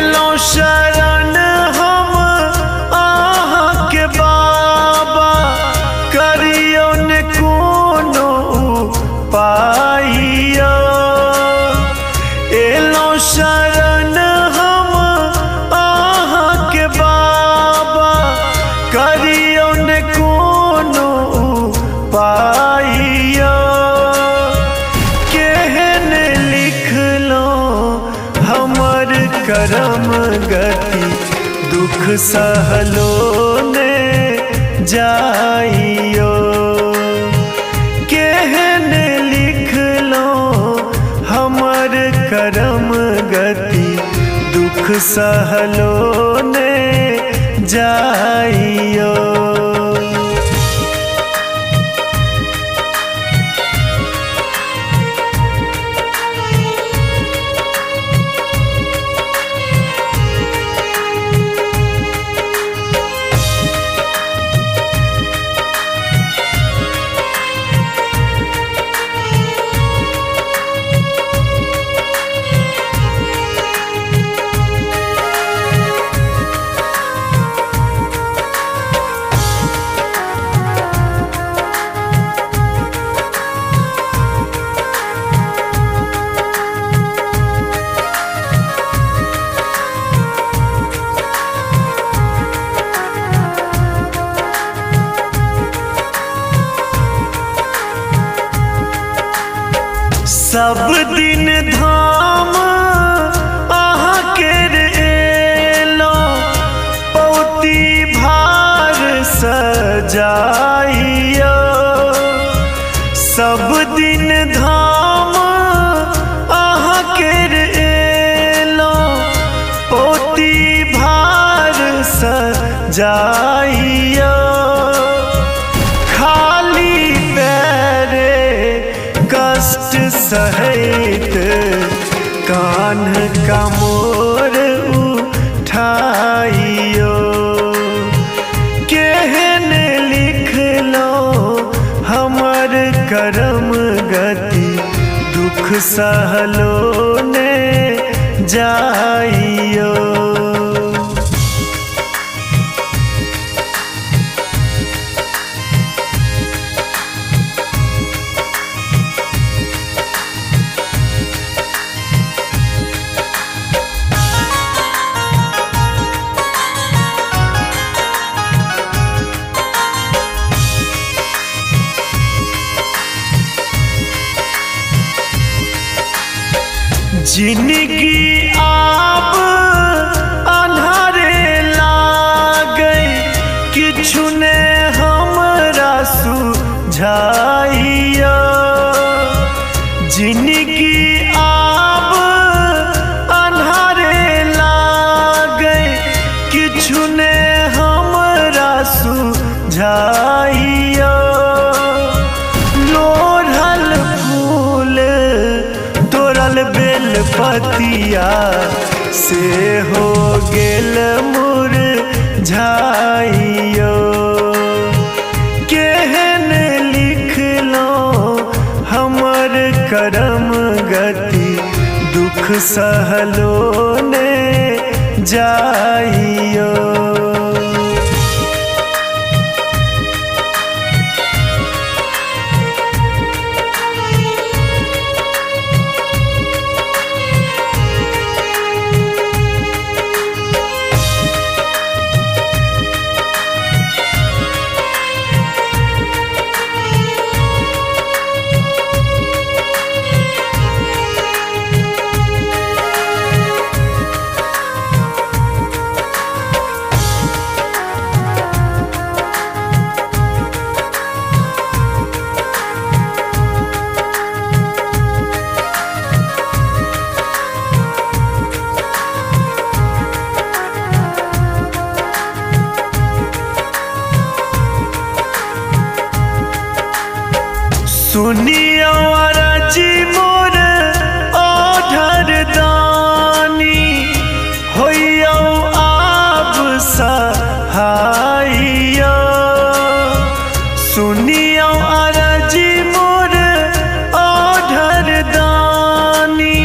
Yellow शरण हम आहाँ के बाबा, करियो ने कोनो उपाइयो। एलो शरण हम आहाँ के बाबा, करियो ने कोनो उपाइयो। केहने लिख लो हमर करम गति, दुख सहलो ने जाइयो। केहने लिख लो हमर करम गति, दुख सहलो ने जाइयो। सब दिन धाम आहाँ के एलो, पौती भार सजाइयो। सब दिन धाम आहाँ के एलो, पौती भार सजाइयो। खाली पैरे कष्ट सहित कान्ह का मोर उठाइयो। केहने लिख लो हमर करम गति, दुख सहलो ने जाइयो। जिंदगी आप अन्हारे लागे, किछु ने हमरा सुझाइयो। जिंदगी आप अन्हारे लागे, किछु ने हमरा सुझाइयो। लोढ़ल फूल तोड़ल बेलपतिया, से हो गेल मुरझाइयो। केहने लिख लो हमर करम गति, दुख सहलो ने जाइयो। सुनियो अरजी मोर ओढ़र दानी, होइयो आप सहाइयो। सुनियो अरजी मोर ओढ़र दानी,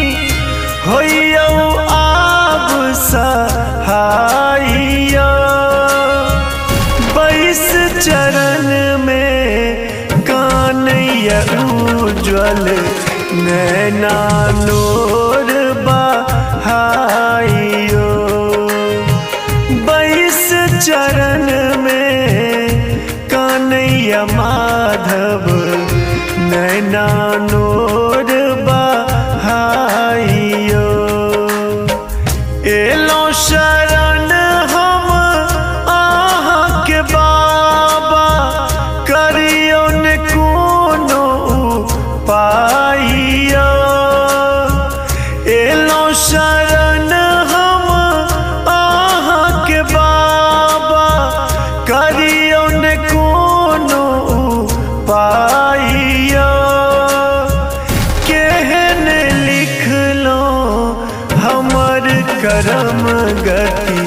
होइयो आप सहाइयो। रहल नैना नोर बहाइयो। 22 चरण में कन्हैया माधव नैना नोर बहाइयो। एलो शरण हम आहाँ के बाबा, करियो ने कोनो उपाइयो। एलो शरण हम आहाँ के बाबा, करियो ने कोनो उपाइयो। केहने लिखलो हमर करम गति,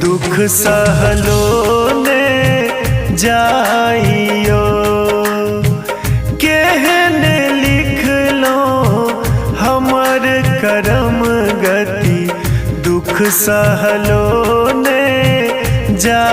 दुख सहलो ने जाइयो। केहने लिखलो हमर करम गति, दुख सहलो ने जा